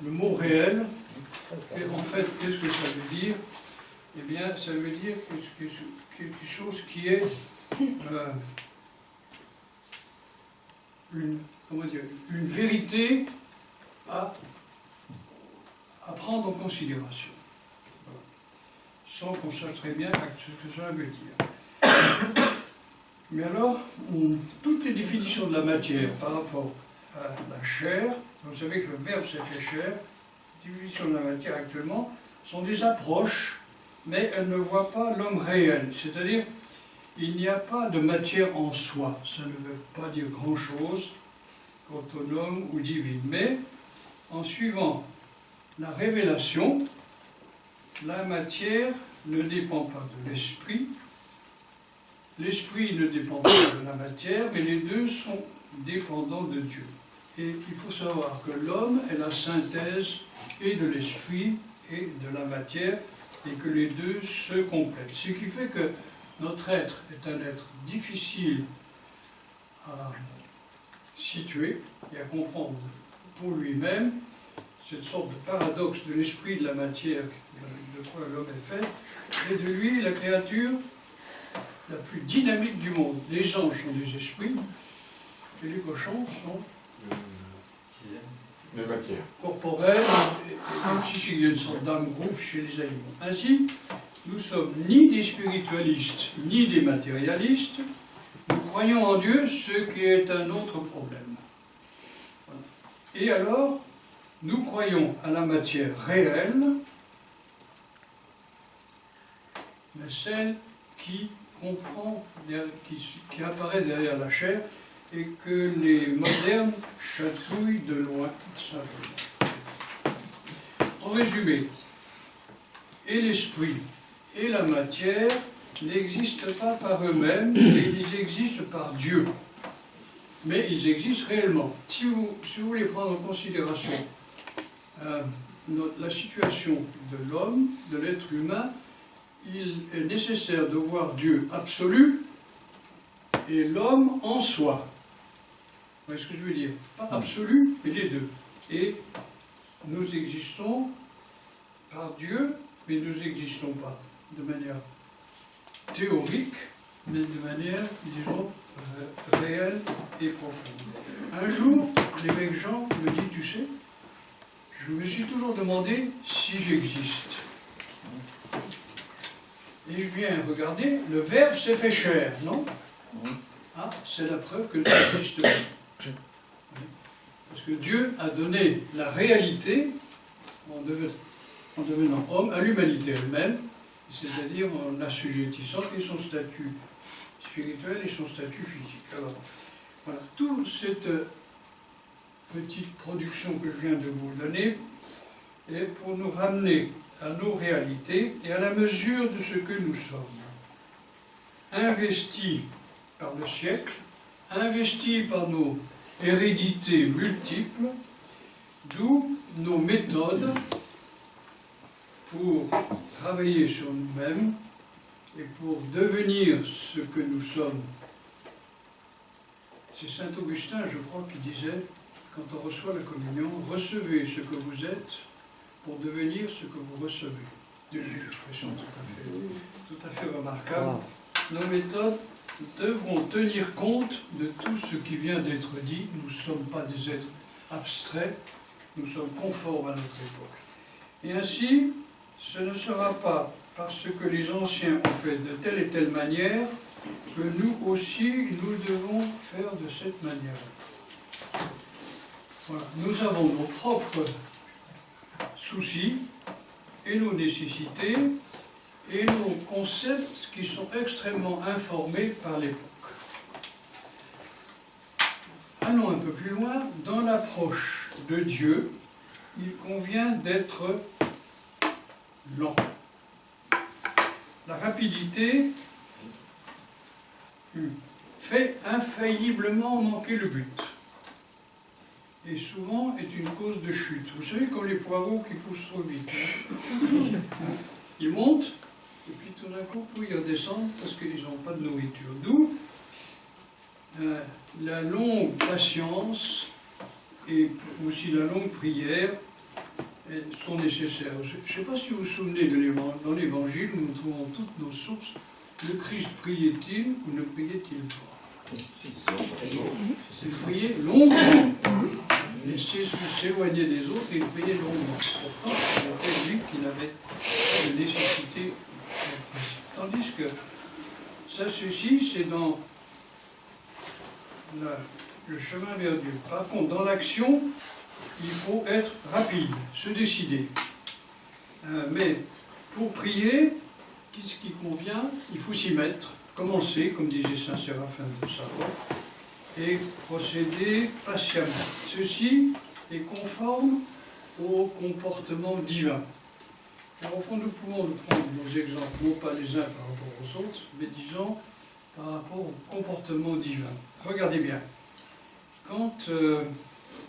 le mot réel. Et en fait, qu'est-ce que ça veut dire? Eh bien, ça veut dire quelque chose qui est une vérité à prendre en considération, sans qu'on sache très bien ce que ça veut dire. Mais alors, toutes les définitions de la matière par rapport à la chair, vous savez que le verbe s'est fait chair, les définitions de la matière actuellement sont des approches, mais elles ne voient pas l'homme réel. C'est-à-dire, il n'y a pas de matière en soi. Ça ne veut pas dire grand-chose, autonome ou divine. Mais, en suivant la révélation, la matière ne dépend pas de l'esprit, l'esprit ne dépend pas de la matière, mais les deux sont dépendants de Dieu. Et il faut savoir que l'homme est la synthèse et de l'esprit et de la matière, et que les deux se complètent. Ce qui fait que notre être est un être difficile à situer et à comprendre pour lui-même, cette sorte de paradoxe de l'esprit et de la matière, de quoi l'homme est fait, et de lui, la créature la plus dynamique du monde. Les anges sont des esprits, et les cochons sont de matière corporels, et aussi il y a une sorte d'âme groupe chez les animaux. Ainsi, nous sommes ni des spiritualistes, ni des matérialistes. Nous croyons en Dieu, ce qui est un autre problème. Voilà. Et alors, nous croyons à la matière réelle, mais celle qui comprend, qui apparaît derrière la chair, et que les modernes chatouillent de loin, simplement. En résumé, et l'esprit et la matière n'existent pas par eux-mêmes, mais ils existent par Dieu. Mais ils existent réellement. Si vous voulez prendre en considération la situation de l'homme, de l'être humain, il est nécessaire de voir Dieu absolu et l'homme en soi. Vous voyez ce que je veux dire? Pas absolu, mais les deux. Et nous existons par Dieu, mais nous n'existons pas de manière théorique, mais de manière, disons, réelle et profonde. Un jour, l'évêque Jean me dit, tu sais, je me suis toujours demandé si j'existe. Et je viens regarder, le Verbe s'est fait chair, non? Ah, c'est la preuve que j'existe. Parce que Dieu a donné la réalité, en devenant homme, à l'humanité elle-même, c'est-à-dire en assujettissant et son statut spirituel et son statut physique. Alors, voilà, toute cette petite production que je viens de vous donner est pour nous ramener à nos réalités et à la mesure de ce que nous sommes. Investis par le siècle, investis par nos hérédités multiples, d'où nos méthodes pour travailler sur nous-mêmes et pour devenir ce que nous sommes. C'est saint Augustin, je crois, qui disait, quand on reçoit la communion, recevez ce que vous êtes pour devenir ce que vous recevez. C'est une expression tout à fait remarquable. Nos méthodes devront tenir compte de tout ce qui vient d'être dit. Nous ne sommes pas des êtres abstraits, nous sommes conformes à notre époque. Et ainsi, ce ne sera pas parce que les anciens ont fait de telle et telle manière que nous aussi, nous devons faire de cette manière. Voilà. Nous avons nos propres soucis et nos nécessités et nos concepts qui sont extrêmement informés par l'époque. Allons un peu plus loin. Dans l'approche de Dieu, il convient d'être lent. La rapidité fait infailliblement manquer le but. Et souvent est une cause de chute. Vous savez, comme les poireaux qui poussent trop vite. Ils montent, et puis tout d'un coup, ils redescendent parce qu'ils n'ont pas de nourriture. D'où la longue patience et aussi la longue prière sont nécessaires. Je ne sais pas si vous vous souvenez dans l'Évangile où nous trouvons toutes nos sources. Le Christ priait-il ou ne priait-il pas? Il priait longuement. Il s'éloignait des autres et il priait longuement. Pourtant, c'était lui qui n'avait pas de nécessité. Tandis que ça, ceci, c'est dans le chemin vers Dieu. Par contre, dans l'action, il faut être rapide, se décider. Mais pour prier, qu'est-ce qui convient? Il faut s'y mettre, commencer, comme disait saint Séraphin de Savoie, et procéder patiemment. Ceci est conforme au comportement divin. Alors, au fond, nous pouvons prendre nos exemples, non pas les uns par rapport aux autres, mais disons par rapport au comportement divin. Regardez bien. Quand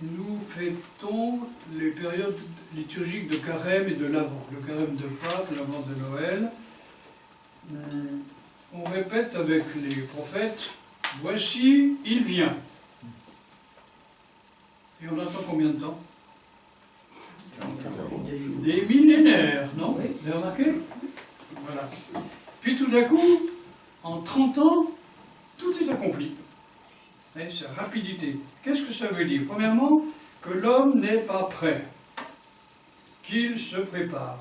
nous fêtons les périodes liturgiques de Carême et de l'Avent, le Carême de Pâques, l'Avent de Noël, on répète avec les prophètes, « Voici, il vient ». Et on attend combien de temps? Des millénaires, non? Vous avez remarqué? Voilà. Puis tout d'un coup, en 30 ans, tout est accompli. C'est rapidité. Qu'est-ce que ça veut dire? Premièrement, que l'homme n'est pas prêt, qu'il se prépare.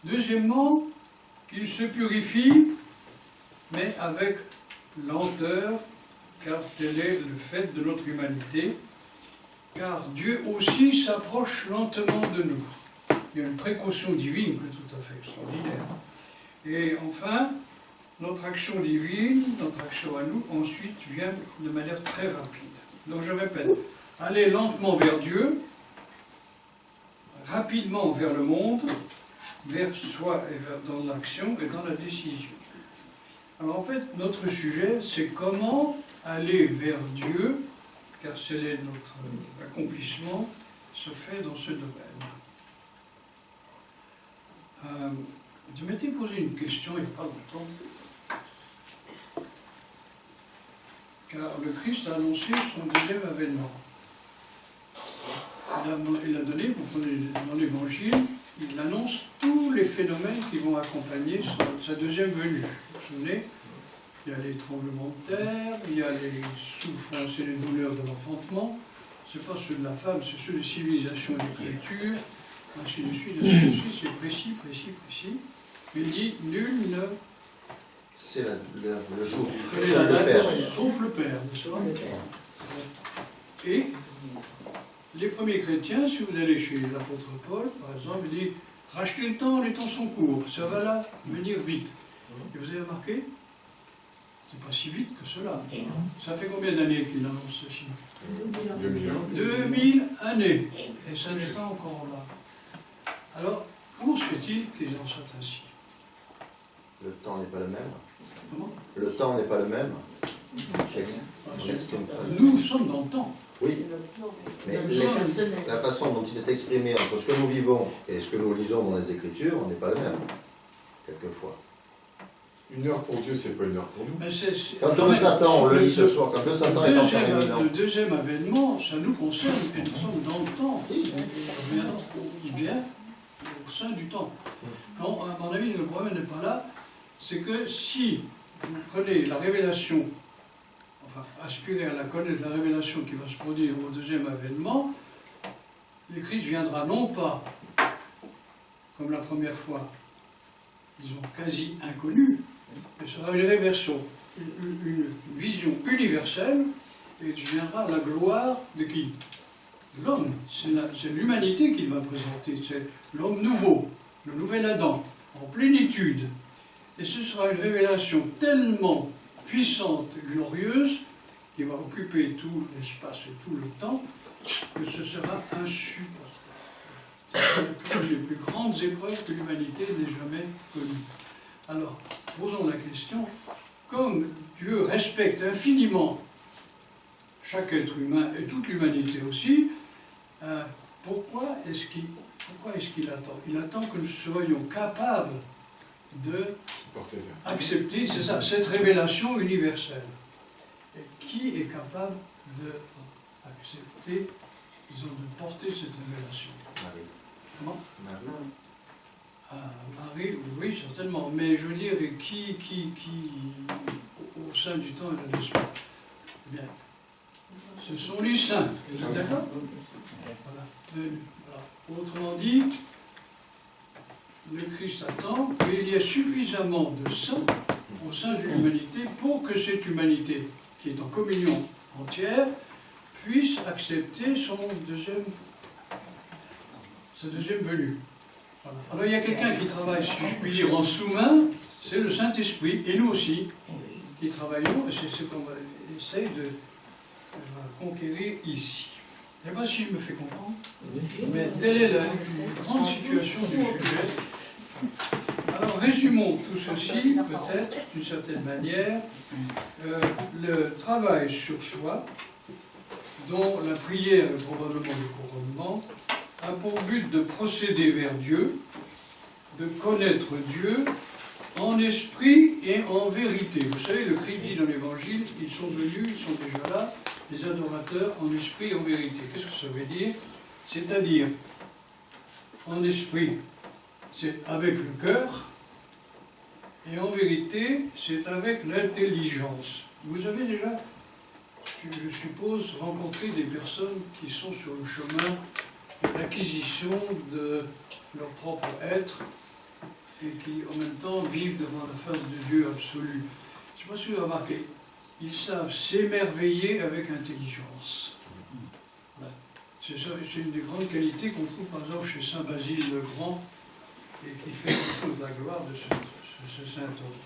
Deuxièmement, qu'il se purifie, mais avec lenteur, car tel est le fait de notre humanité, car Dieu aussi s'approche lentement de nous. Il y a une précaution divine qui est tout à fait extraordinaire. Et enfin, notre action divine, notre action à nous, ensuite vient de manière très rapide. Donc je répète, aller lentement vers Dieu, rapidement vers le monde, vers soi et dans l'action et dans la décision. Alors en fait, notre sujet, c'est comment aller vers Dieu, car c'est notre accomplissement, se fait dans ce domaine. Je m'étais posé une question il n'y a pas longtemps, car le Christ a annoncé son deuxième avènement. Il a donné, vous prenez dans l'Évangile, il annonce tous les phénomènes qui vont accompagner sa deuxième venue. Vous vous souvenez, il y a les tremblements de terre, il y a les souffrances et les douleurs de l'enfantement. Ce n'est pas ceux de la femme, c'est ceux des civilisations et des cultures, ainsi de suite, c'est précis. Il dit, nul ne... C'est le jour. Sauf le Père. Et les premiers chrétiens, si vous allez chez l'apôtre Paul, par exemple, il dit, rachetez le temps sont courts, ça va là venir vite. Et vous avez remarqué, c'est pas si vite que cela. Ça fait combien d'années qu'il annonce ceci? 2000 années. Et ça n'est pas encore là. Alors, comment se fait-il qu'ils en soient ainsi? Le temps n'est pas le même. Comment? Le temps n'est pas le même. Nous sommes dans le temps. Oui, mais la façon dont il est exprimé entre ce que nous vivons et ce que nous lisons dans les Écritures, on n'est pas le même, quelquefois. Une heure pour Dieu, c'est pas une heure pour nous. Quand le Satan, on le lit ce soir, quand le Satan est en terminant. Le deuxième avènement, ça nous concerne et nous sommes dans le temps. Il vient au sein du temps. Non, à mon avis, le problème n'est pas là. C'est que si vous prenez la révélation, enfin, aspirez à la connaître, la révélation qui va se produire au deuxième avènement, le Christ viendra non pas, comme la première fois, disons, quasi inconnu, mais sera une réversion, une vision universelle, et deviendra la gloire de qui? L'homme. C'est l'humanité qu'il va présenter, c'est l'homme nouveau, le nouvel Adam, en plénitude. Et ce sera une révélation tellement puissante et glorieuse, qui va occuper tout l'espace et tout le temps, que ce sera insupportable. C'est une des plus grandes épreuves que l'humanité n'ait jamais connues. Alors, posons la question, comme Dieu respecte infiniment chaque être humain et toute l'humanité aussi, pourquoi est-ce qu'il attend? Il attend que nous soyons capables de accepter, c'est ça, cette révélation universelle. Et qui est capable d'accepter, disons, de porter cette révélation? Comment? Marie. Ah, Marie, oui, certainement. Mais je veux dire, qui au sein du temps et de l'espace? Eh bien, ce sont les saints. Vous êtes d'accord? Voilà. Voilà. Autrement dit, le Christ attend qu'il y ait suffisamment de saints au sein de l'humanité pour que cette humanité, qui est en communion entière, puisse accepter sa deuxième venue. Voilà. Alors il y a quelqu'un qui travaille, si je puis dire, en sous-main, c'est le Saint-Esprit, et nous aussi, qui travaillons, et c'est ce qu'on essaye de conquérir ici. Je ne sais pas si je me fais comprendre, mais telle est la grande situation du sujet. Alors résumons tout ceci, peut-être, d'une certaine manière, le travail sur soi, dont la prière est probablement le couronnement, a pour but de procéder vers Dieu, de connaître Dieu en esprit et en vérité. Vous savez, le Christ dit dans l'Évangile, ils sont venus, ils sont déjà là, les adorateurs en esprit et en vérité. Qu'est-ce que ça veut dire? C'est-à-dire, en esprit, c'est avec le cœur, et en vérité, c'est avec l'intelligence. Vous avez déjà, je suppose, rencontré des personnes qui sont sur le chemin de l'acquisition de leur propre être et qui, en même temps, vivent devant la face de Dieu absolu. Je ne sais pas si vous avez remarqué, ils savent s'émerveiller avec intelligence. Voilà. C'est une des grandes qualités qu'on trouve, par exemple, chez Saint Basile le Grand, et qui fait toute la gloire de ce saint homme.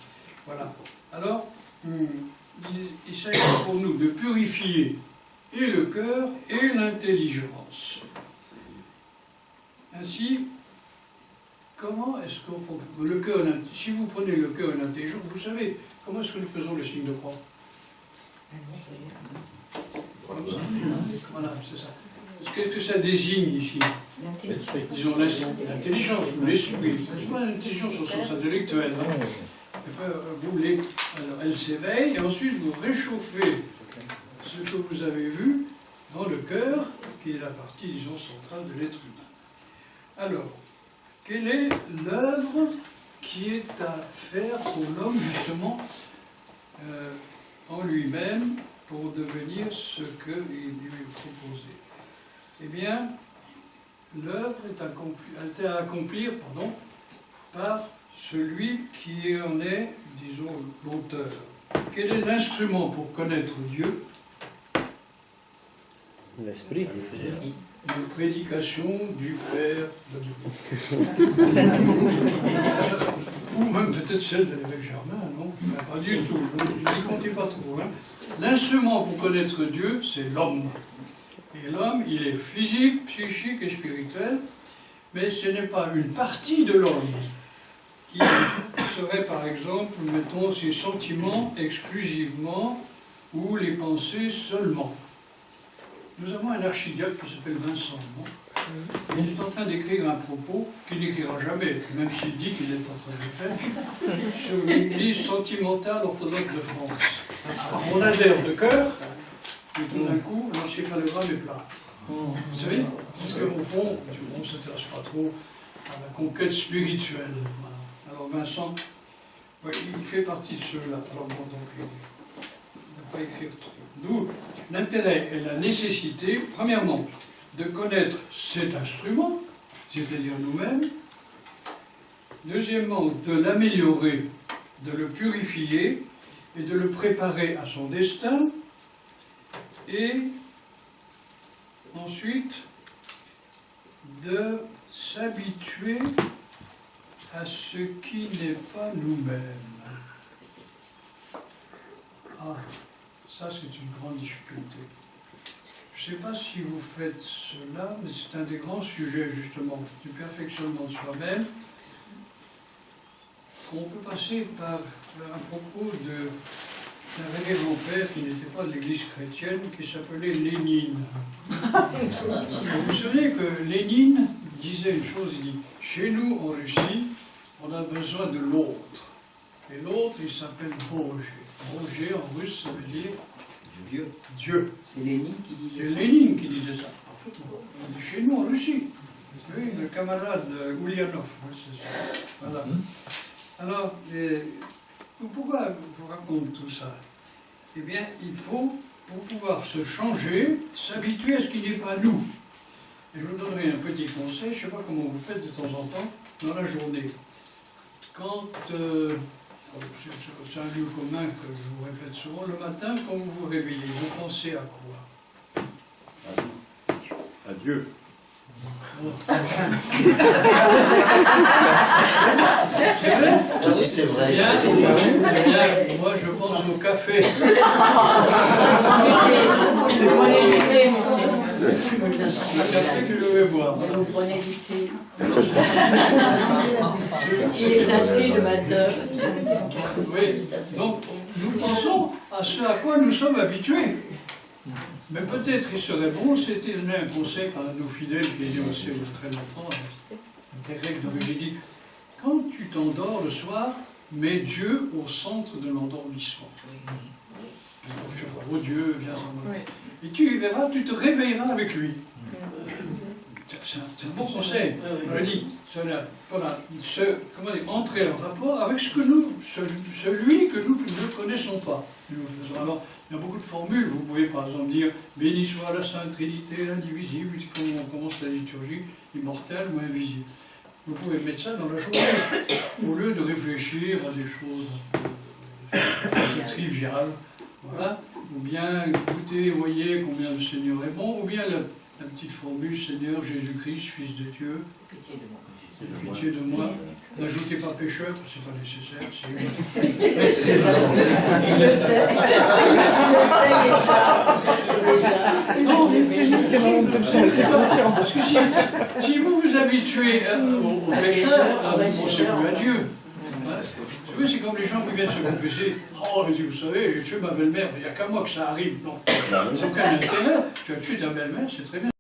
Voilà. Alors, il s'agit pour nous de purifier et le cœur et l'intelligence. Ainsi, comment est-ce qu'on fait le cœur, si vous prenez le cœur et l'intelligence, vous savez, comment est-ce que nous faisons le signe de croix? Comme ça. Voilà, c'est ça. Qu'est-ce que ça désigne ici? Disons l'intelligence ou l'esprit. C'est pas l'intelligence au sens intellectuel. Elle s'éveille et ensuite vous réchauffez ce que vous avez vu dans le cœur, qui est la partie, disons, centrale de l'être humain. Alors, quelle est l'œuvre qui est à faire pour l'homme, justement, en lui-même, pour devenir ce qu'il lui est proposé? Eh bien, l'œuvre est à accomplir par celui qui en est, disons, l'auteur. Quel est l'instrument pour connaître Dieu? L'esprit. Une prédication du Père Dominique. Ou même peut-être celle de l'évêque Germain, non? Pas du tout, n'y comptez pas trop. Hein. L'instrument pour connaître Dieu, c'est l'homme. Et l'homme, il est physique, psychique et spirituel, mais ce n'est pas une partie de l'homme qui serait, par exemple, mettons, ses sentiments exclusivement ou les pensées seulement. Nous avons un archidiacre qui s'appelle Vincent. Il est en train d'écrire un propos qu'il n'écrira jamais, même s'il dit qu'il est en train de le faire, sur l'Église sentimentale orthodoxe de France. On adhère de cœur, et tout d'un coup, l'encéphalogramme est plat. Vous savez, parce qu'au fond, on ne s'intéresse pas trop à la conquête spirituelle. Voilà. Alors Vincent, ouais, il fait partie de ceux-là. Alors bon, donc, il ne va pas écrire trop. D'où l'intérêt et la nécessité, premièrement, de connaître cet instrument, c'est-à-dire nous-mêmes. Deuxièmement, de l'améliorer, de le purifier et de le préparer à son destin. Et ensuite, de s'habituer à ce qui n'est pas nous-mêmes. Ah, ça c'est une grande difficulté. Je ne sais pas si vous faites cela, mais c'est un des grands sujets justement du perfectionnement de soi-même. On peut passer par un propos d'un révérend père qui n'était pas de l'église chrétienne, qui s'appelait Lénine. Vous vous souvenez que Lénine disait une chose, il dit « Chez nous, en Russie, on a besoin de l'autre. » Et l'autre, il s'appelle Boger. Boger, en russe, ça veut dire Dieu. C'est Lénine qui disait ça. C'est Lénine qui disait ça. En fait, on dit chez nous, en Russie. Oui, le camarade Oulianov, oui, c'est ça. Voilà. Alors, pourquoi je vous raconte tout ça? Eh bien, il faut, pour pouvoir se changer, s'habituer à ce qui n'est pas nous. Et je vous donnerai un petit conseil, je ne sais pas comment vous faites de temps en temps, dans la journée. Quand, c'est un lieu commun que je vous répète souvent, le matin, quand vous vous réveillez, vous pensez à quoi? À Dieu. C'est vrai? Si c'est vrai. Bien, moi je pense au café. C'est pour l'éviter, monsieur. Le café que je vais boire. Vous prenez du thé. Il est acheté le matin. Oui, donc nous pensons à ce à quoi nous sommes habitués. Mais peut-être il serait bon, c'était un conseil par un de nos fidèles qui est né aussi il y a très longtemps, un grec d'origine, il dit, quand tu t'endors le soir, mets Dieu au centre de l'endormissement. Je sais pas, oh Dieu, viens en moi. Et tu verras, tu te réveilleras avec lui. C'est un bon conseil. On a dit, voilà, comment dire, entrer en rapport avec celui que nous ne connaissons pas. Alors, il y a beaucoup de formules. Vous pouvez par exemple dire béni soit la Sainte Trinité, l'indivisible, comme on commence la liturgie, immortelle ou invisible. Vous pouvez mettre ça dans la journée, au lieu de réfléchir à des choses triviales. Voilà. Ou bien écoutez, voyez combien le Seigneur est bon, ou bien la petite formule Seigneur Jésus-Christ, Fils de Dieu. Pitié de moi. Pitié de moi. N'ajoutez pas pécheur, c'est pas nécessaire. Il le sait. Il le sait déjà. Non, parce que si vous vous habituez au pécheur, vous ne pensez plus à Dieu. Vous savez, c'est comme les gens qui viennent se confesser. Oh, vous savez, j'ai tué ma belle-mère, il n'y a qu'à moi que ça arrive. Non, ça n'a aucun intérêt. Tu as tué ta belle-mère, c'est très bien.